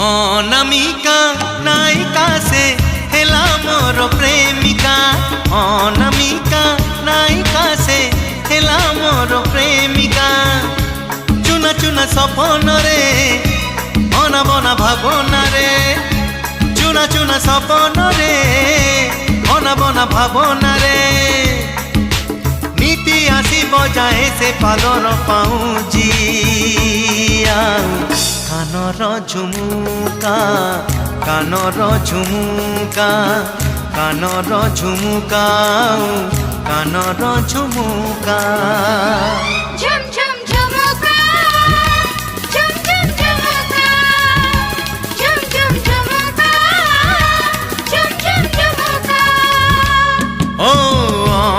अनामिका नायिका से हेला मोर प्रेमिका। अनामिका नायिका से हेला मोर प्रेमिका। चुना चुना सपन रे बना बना भावना रे। चुना चुना सपन रे बना बना भावना रे। नीति आसी बजाए से पालर पाऊँ कानर झुमुका कानर झुमुका कानर झुमुका कानर झुमुका। झुम झुम झुमुका झुम झुम झुमुका झुम झुम झुमुका झुम झुम झुमुका। ओ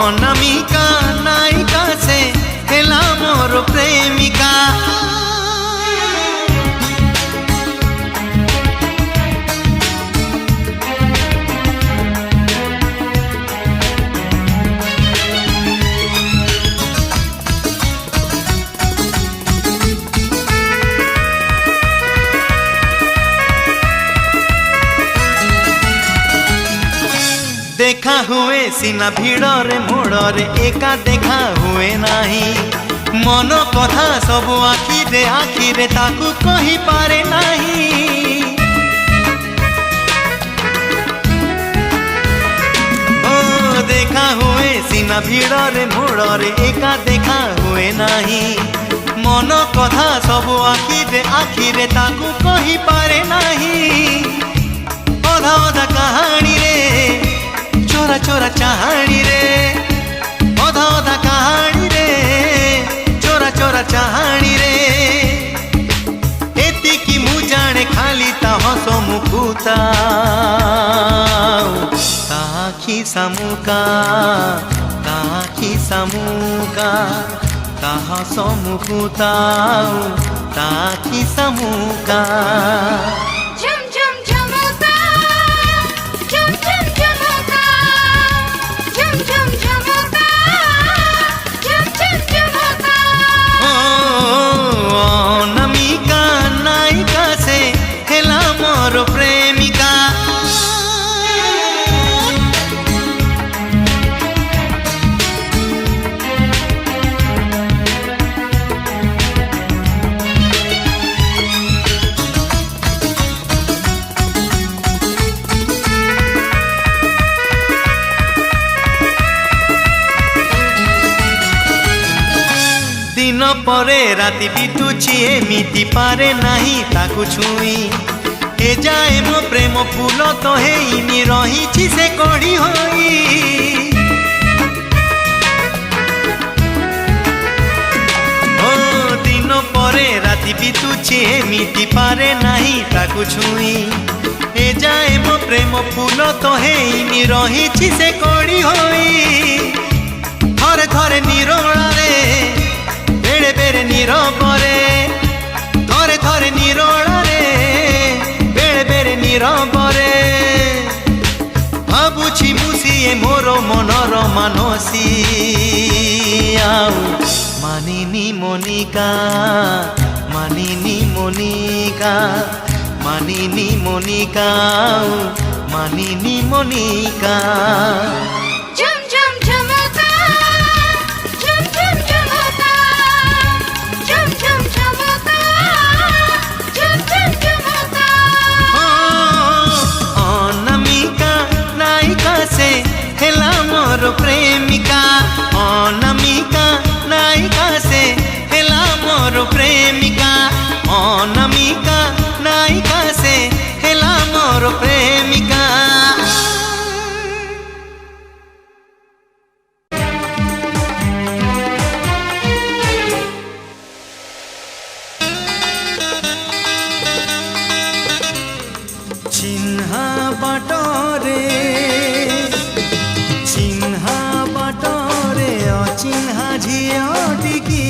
अनामिका नायिका से हेला मोर प्रेमिका। देखा हुए सीना भिड़रे मोड़रे एका देखा हुए नाही। मन कथा सब आखिरे आखिरे ताकू कही पारे नाही। ओ देखा हुए सीना भिड़रे मोड़रे एका देखा हुए नाही। मन कथा सब आखिरे आखिरे ताकू कही पारे नाही। अधा अधा कहानी रे चोरा चोरा चाहानी रे। अधा अधा कहानी रे चोरा चोरा चाहानी रे। एतिकी मु जाने खाली ता हस मुकुता ताखी सामुका ताखी सामुका ता हस मुकुता ताखी सामुका। झुम झुम झुमुका झुम झुम झुमुका झुम झुम झुमुका झुम झुम झुमुका। अनामिका नायिका से हेला मोर प्रेमिका। दिन परे राति बितुची एमिति पारे नाही ताकू छुई। ए जाए मो प्रेम फूल तो हेइनी रही से कड़ी होई। ओ दिन परे राति बितुची एमिति पारे नाही ताकू छुई। ए जाए मो प्रेम फूल तो हेइनी रही से कड़ी होई। थरे थरे निरोला रे बेड़े बेड़े नीरबरे थरे थरे निरोला रे बेड़े बेड़े नीरबरे। भाबुछि मुसिए मोर मनर मानसी मानिनी मोनिका मानिनी मोनिका मानिनी मोनिका मानिनी मोनिका। झुम झुम झुमुका झुम झुम झुमुका झुम झुम झुमुका झुम झुम झुमुका। अनामिका नायिका से हेला मोर प्रेमिका। अनामिका नायिका से हेला मोर प्रेमिका। अनामिका नायिका से हेला मोर प्रेमिका। चिन्हा बाटरे अचिन्हा झियटिकी।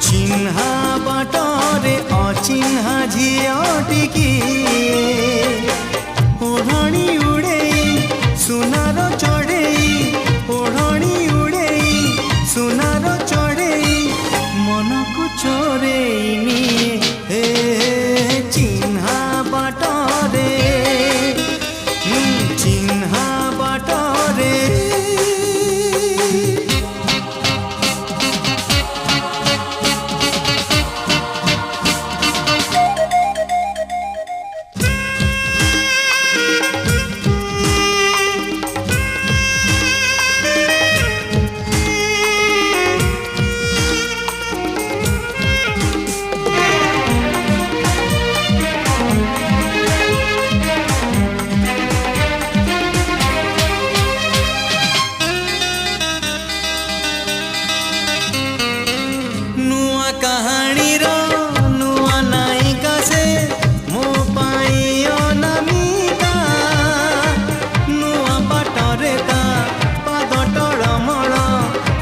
चिन्हा बाटरे अचिन्हा झियटिकी। ओढ़णी उड़ेई सुनार चढ़ेई ओढ़णी उड़ेई सुनार चढ़ेई मन को चोरेई निये।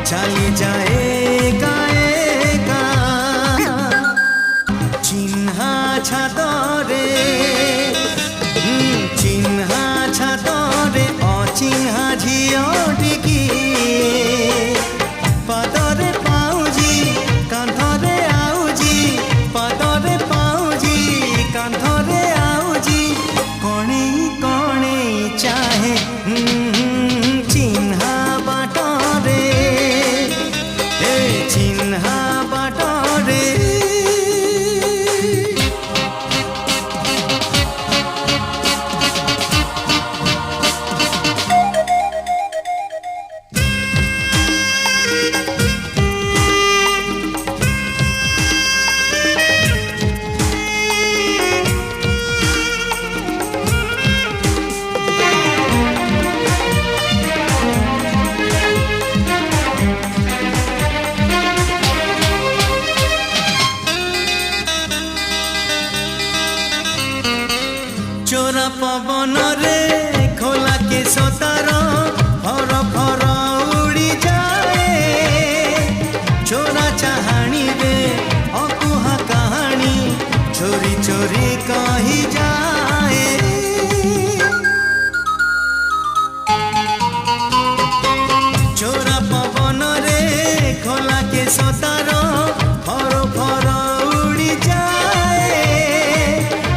চালি যায় একা চিহ্না ছাদরে চিহ্না ছাদরে অচিহ্না ঝিଅଟିକି পাদরে পাউজি কাঁধরে আউজি পাদরে পাউজি কাঁধরে আউজি কণেই কণেই চাহে চিহ্না বাটরে চিহ্না বাটরে চোরা পবনরে খোলা কেশ তার ফর ফর উড়ি যায় চোরা চাহাণীরে অকুহা কাহাণী চোরি চোরি কহি যায় চোরা পবনরে খোলা কেশ তার ফর ফর উড়ি যায়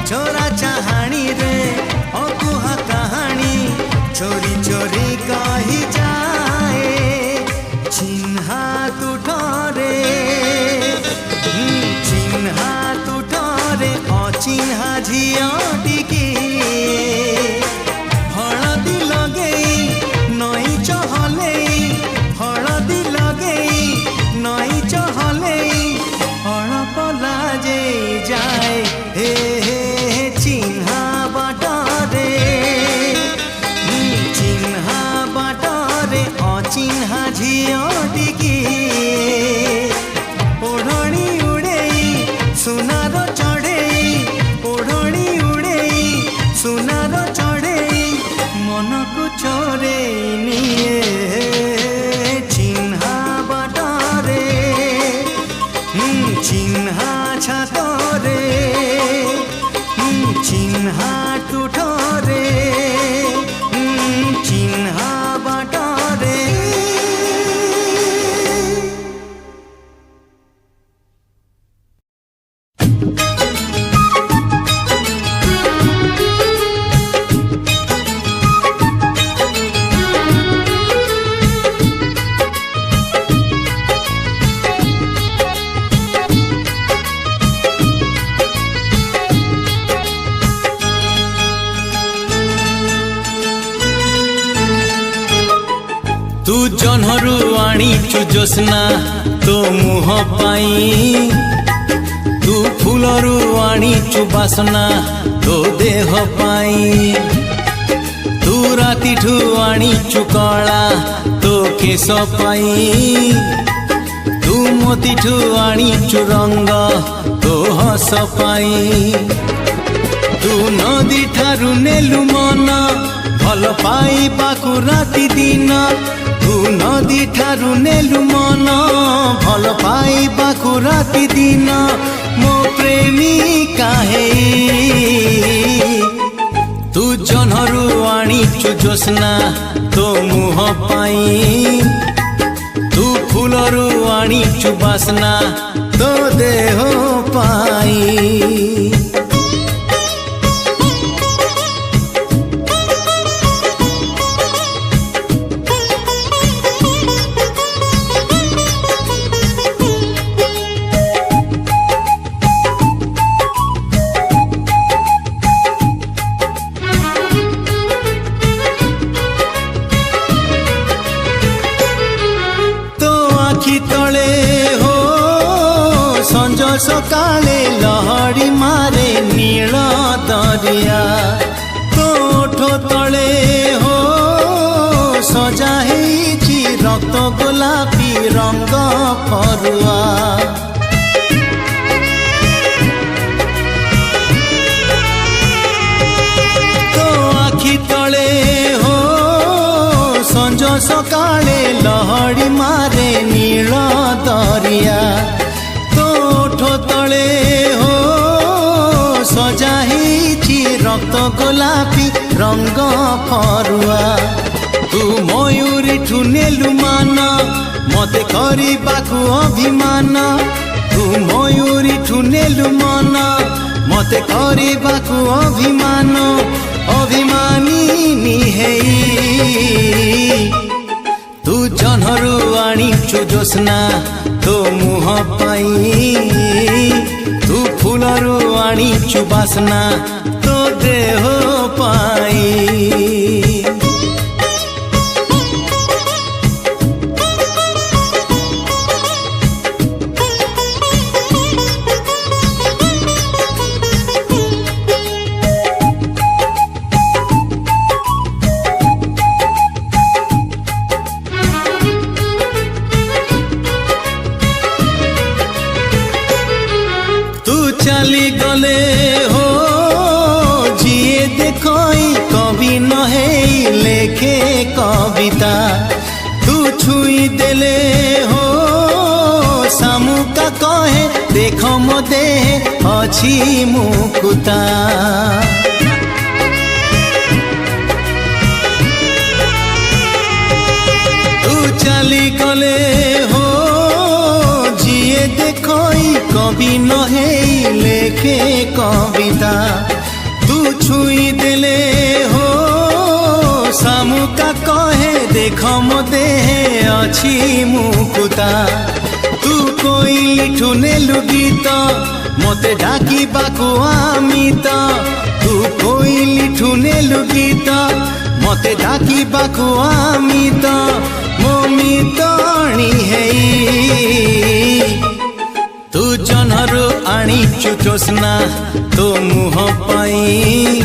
চোরা চাহাণী রে অকুহা কাহাণী চোরি চোরি কহি যায় চিহ্না তুঠরে চিহ্না তুঠরে অচিহ্না ঝিଅଟିକି হলদি লগেই নই চহলেই হলদি লগেই নই চহলেই অଳପ লাজেই যায় হে চিহ্না বাটরে চিহ্না বাটরে অচিহ্না ঝিଅଟିକି ওড়নি উড়েই সোনার চড়েই ওড়নি উড়েই সোনার চড়েই মনকু চোরেই নিয়ে চিহ্না বাটরে চিহ্না ছাতরে চিহ্না টুঠরে চিহ্না বাটরে তু জহ্নরু আনিছু জ্যোৎস্না তো মুহ পাই তু ফুলরু আনিছু বাসনা তো দেহ পাই তু রাতিঠু আনিছু কলা তো কেশ পাই তু মতিঠু আনিছু রঙ্গ তো হস পাই তু নদী ঠারু নেলু মন ভাল পাইବାକୁ রাতি দিন তু নদী ঠারু নেলু মন ভাল পাইବାକୁ রাতি দিন ମୋ ପ୍ରେମିକା ହେଇ ତୁ ଜହ୍ନରୁ ଆଣିଛୁ ଜ୍ୟୋତ୍ସ୍ନା ତୋ ମୁହଁ ପାଇଁ ତୁ ଫୁଲରୁ ଆଣିଛୁ ବାସ୍ନା ତୋ ଦେହ ପାଇଁ সকালে লহড়ি মারে নীল দরিয়া তোঠ তলে হো সজা হেইছি রক্ত গোলাপি রঙ্গ ফরুয়া তো আখি তলে হো সঞ্জ सकाळे लहड़ी मारे नील दरिया तो ओठ तले हो सजा ହେଇଛି रक्त गोलापी रंग फरुआ तू मयूरी ठुनेलु मान मते करबाकू अभिमान तू मयूरी ठुनेलु मन मते करबाकू अभिमान अभिमानी निहेई तू जनहरू आनिछु जोस्ना तो मुह पाई तू फूलरू आनिछु बासना तो देह पाई चली गले हो जिए देखई कवि नहे लेखे कविता तू छुई देले हो सामुका कहे देख मो देह अछि मुकुता तू चली गले हो जिए देखई कवि नहे लेखे कविता तू छुई देले हो सामुका कहे देख मो देह अछि मुकुता तू कोइली ठुनेलु गीत मते डाकिबाकू आमित तू कोइली ठुनेलु गीत मते डाकिबाकू आमित मो मितणी हेई तू जनहरू आनिछु जोस्ना तो मुह पाई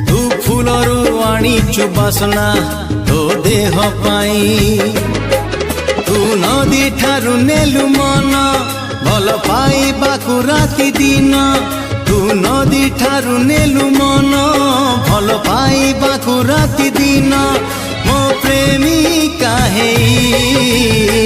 तू फूलरू आनिछु बासना तो देह पाई तू नदी ठारू नेलु मन भल पाइबाकू राति दिन तू नदी ठारू नेलु मन भल पाइबाकू राति दिन मो प्रेमिका हेई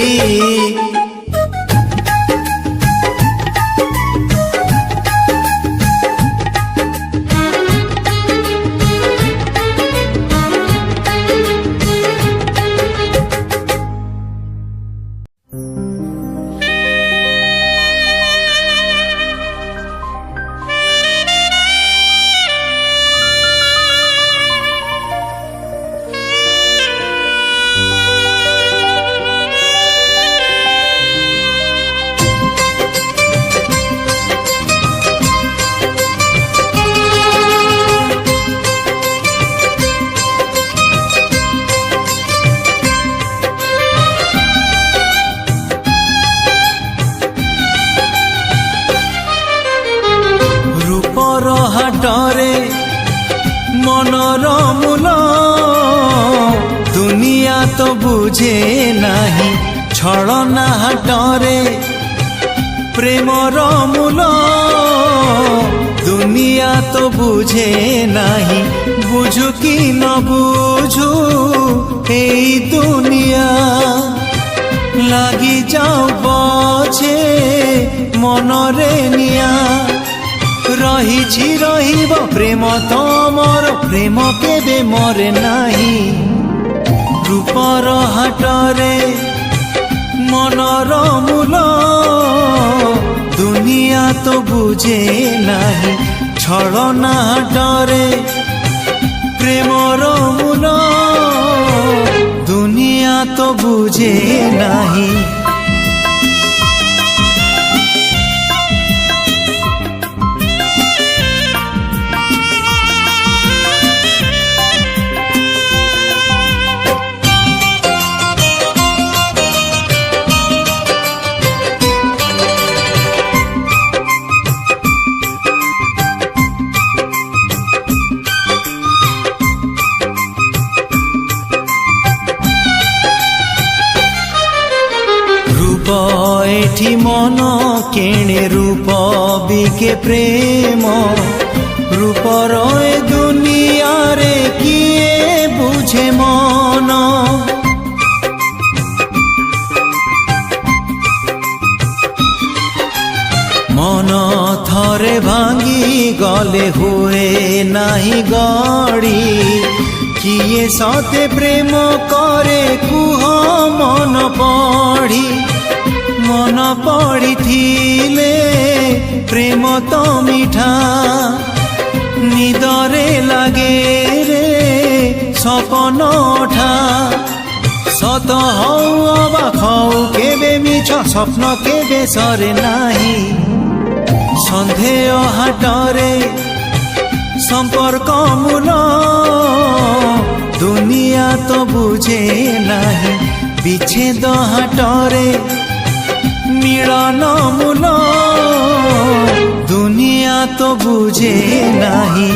हाटरे मनर मूल दुनिया तो बुझे नाही छलना हाटरे प्रेमर मूल दुनिया तो बुझे नाही बुझु कि न बुझु ए दुनिया लगी जाओ बछे मनरे निया रही रहिब प्रेम तमर प्रेम केबे मरे नाही रूपर हाटरे मनर मूल दुनिया तो बुझे नाही छलना हाटरे प्रेमर मूल दुनिया तो बुझे नाही एठी मन केणे रूप बिके प्रेम रूपर ए दुनिया रे किए बुझे मन मन थरे भांगी गले हुए नाही गड़ी किए सते प्रेम करे कुह मन पड़ी थिले प्रेम तो मिठा निदरे लागे रे सपन ठा सत हौ अबाक हौ केबे मिछ स्वप्न केबे सरे नाही सन्देह हाटरे संपर्क मूल दुनिया तो बुझे नाही विच्छेद हाटरे मिलन मूल दुनिया तो बुझे नाही।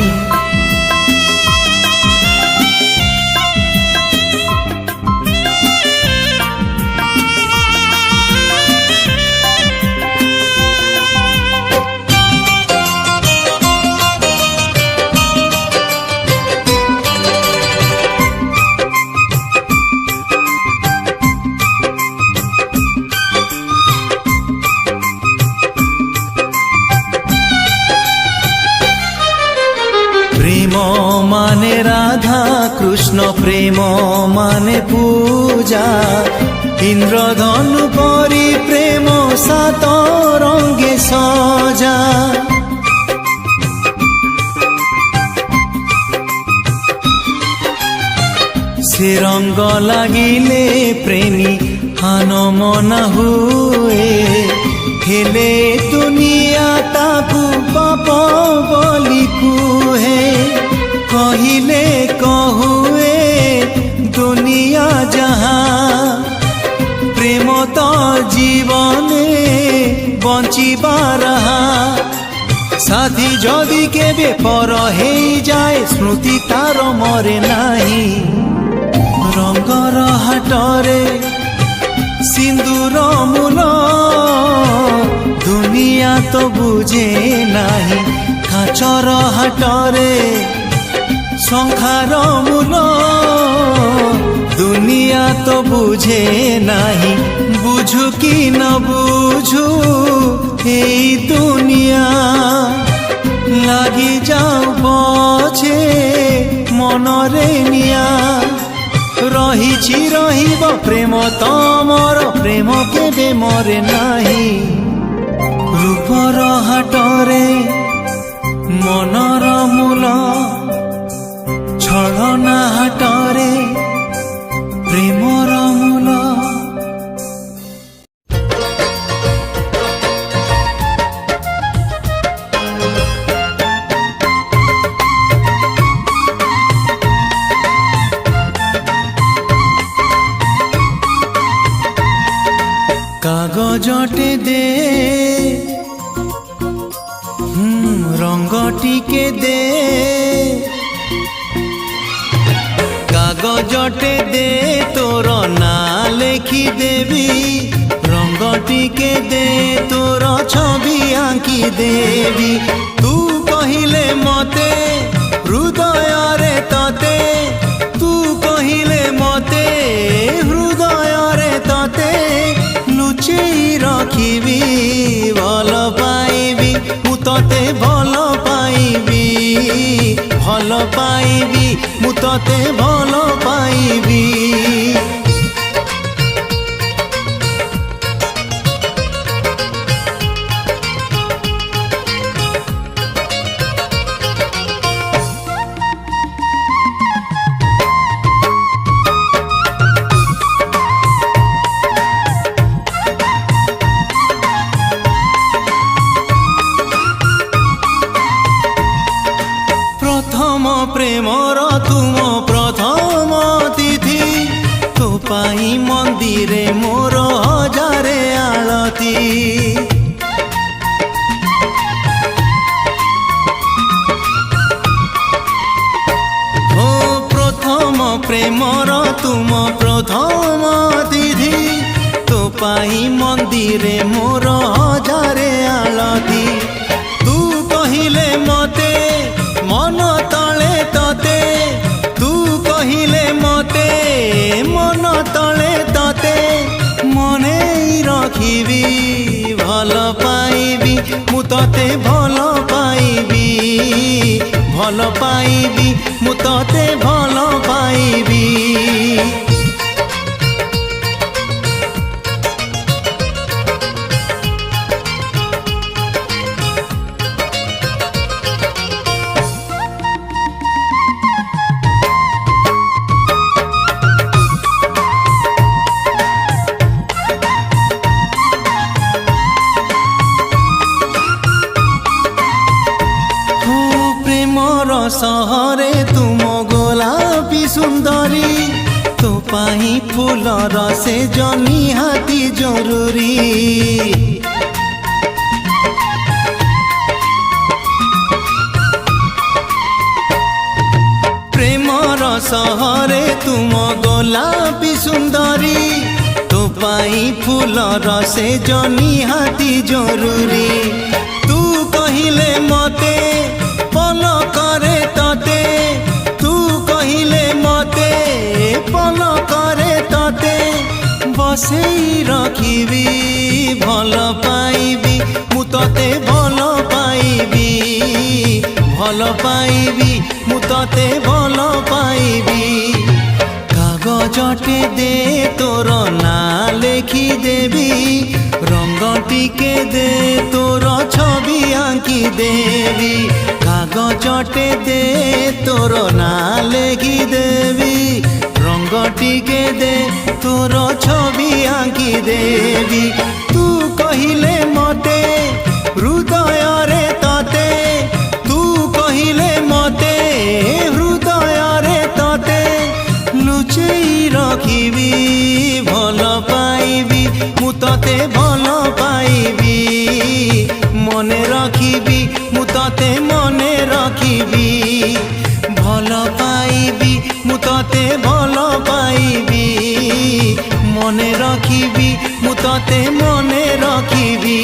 प्रेम माने राधा कृष्ण प्रेम माने पूजा इंद्रधनु परी प्रेम सात रंगे सजा से रंग लागिले प्रेमी हान मना हुए हेले दुनिया ताकू पाप बोली कुहे कहिले कहुए दुनिया जहाँ प्रेम तो जीवने बंचिबा रहा साथी जदि केबे पर हे जाए स्मृति तार मरे नाही रंगर हाटरे सिंदूर मूल दुनिया तो बुझे नाही काचर हाटरे संखार मूल दुनिया तो बुझे नाही बुझु कि न बुझु एई दुनिया लगी जाऊ पछे मनरे निया रहिछि रहिब प्रेम तमर प्रेम केबे मरे नाही रूपर हाटरे मनर मूल छलना हाटरे प्रेमर मूल। कागजटे दे रंग टिके दे कागजटे दे तोर ना लेखी देवी रंग टिके दे तोर छवि आंकी देवी तू कहिले मते हृदय रे तते तू कहिले मते हृदय रे तते लुचेई रखिबी भल पाइबी मु तते भल पाइबी मु तते भल पाइबी। प्रेमर तुम प्रथम तिथि तो पाई मंदिरे मोर हजारे आलती ओ प्रथम प्रेमर तुम प्रथम तिथि तो पाई मंदिरे मोर हजारे आलती तू कहिले मते मन तले तते तू कहिले मते मन तले तते मने रखिबी भल पाइबी मु तते भल पाइबी भल पाइबी मु तते भल पाइबी। सहरे तुम गोलापी सुंदरी तो पाही फूलर से निहाती जरूरी। प्रेमर सहरे तुम गोलापी सुंदरी तो पाही फूलर से निहाती जरूरी। तू कहिले मते पल करे तते तू कहिले मते पल करे तते बसेई रखिबी भल पाइबी मु तते भल पाइबी भल पाइबी मु तते भल पाइबी। कागजटे दे तोर ना लेखि देबी रंग टिके दे तोर छवि आंकी देवी। कागजटे दे तोर ना लेखि देवी रंग टिके दे तोर छवि आंकी देवी। तू कहिले मते हृदय रे तते तू कहिले मते हृदय रे तते लुचेई रखिबी भल पाइबी मु तते भल पाइबी मने रखिबी मु तते मने रखिबी भल पाइबी मु तते भल पाइबी मने रखिबी मु तते मने रखिबी।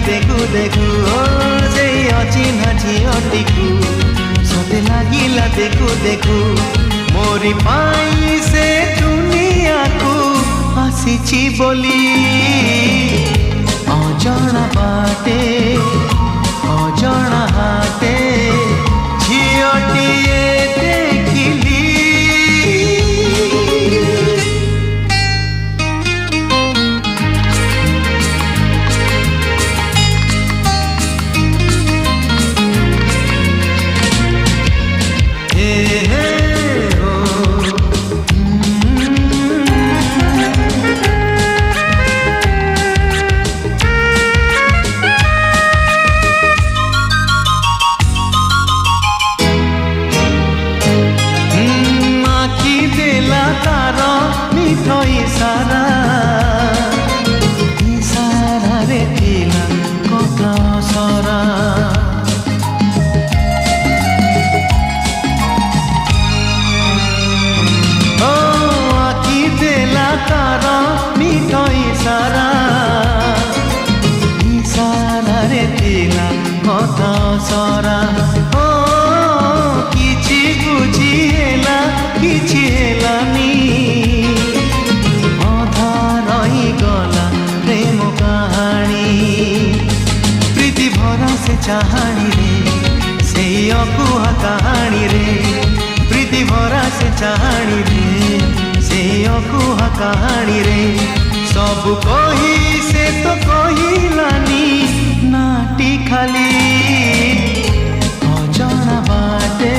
देखू देखू से अचिन्ह झीलटिकू सते लागिला देखू देखू मोरी पाई से दुनिया को आसीची बोली अजणा बाटे अजणा हाटे झीलटिए देखिली। सरा ओ किछि बुझिला किछि हेलानी अधा रही गला प्रेम कहानी प्रीति भरा से चाहानी रे से अकुहा कहानी रे प्रीति भरा से चाहानी रे से अकुहा कहानी रे सब कही से तो कहिलानी नाटी खाली अजणा बाटे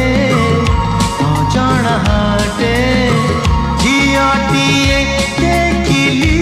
अजणा हाटे झियटिए देखिली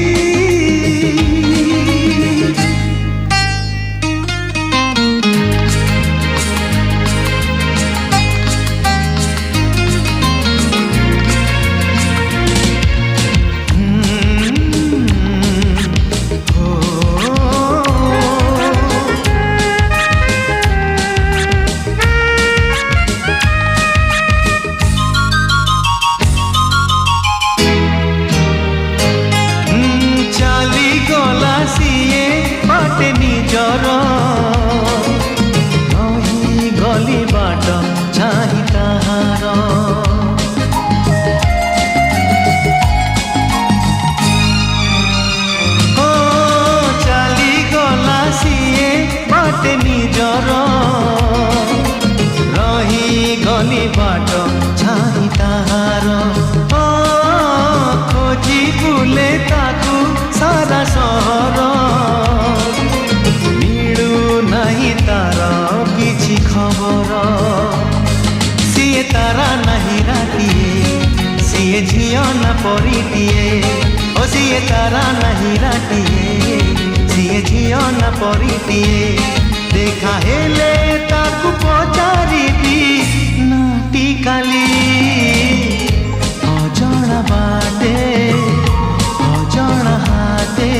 रही गली बाट चाही ताहार चली गला सीए बाटे निजर रही गली बाट चाही ताहार खोजी बुले ताकू सारा सहर किछि खबर सीए तारा नहीं रातिए सीए झियो न परिटिए ओ सीए तारा नहीं रातिए सीए झियो न परिटिए देखा हेले ताकू पचारिबी नाटी काली अजणा बाटे अजणा हाते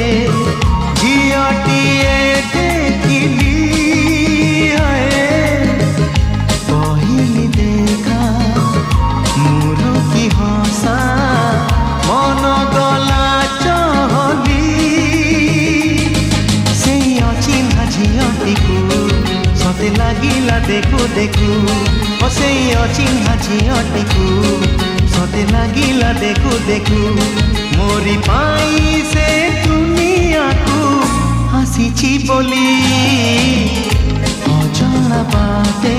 झियटिए देखिली मन गला चहली से अचिन्हा झियटीकू सते लागिला देखू देखू से अचिन्हा झियटीकू सते लागिला देखू देखू मोरी पाई से दुनिया को आसीची बोली अजणा बाटे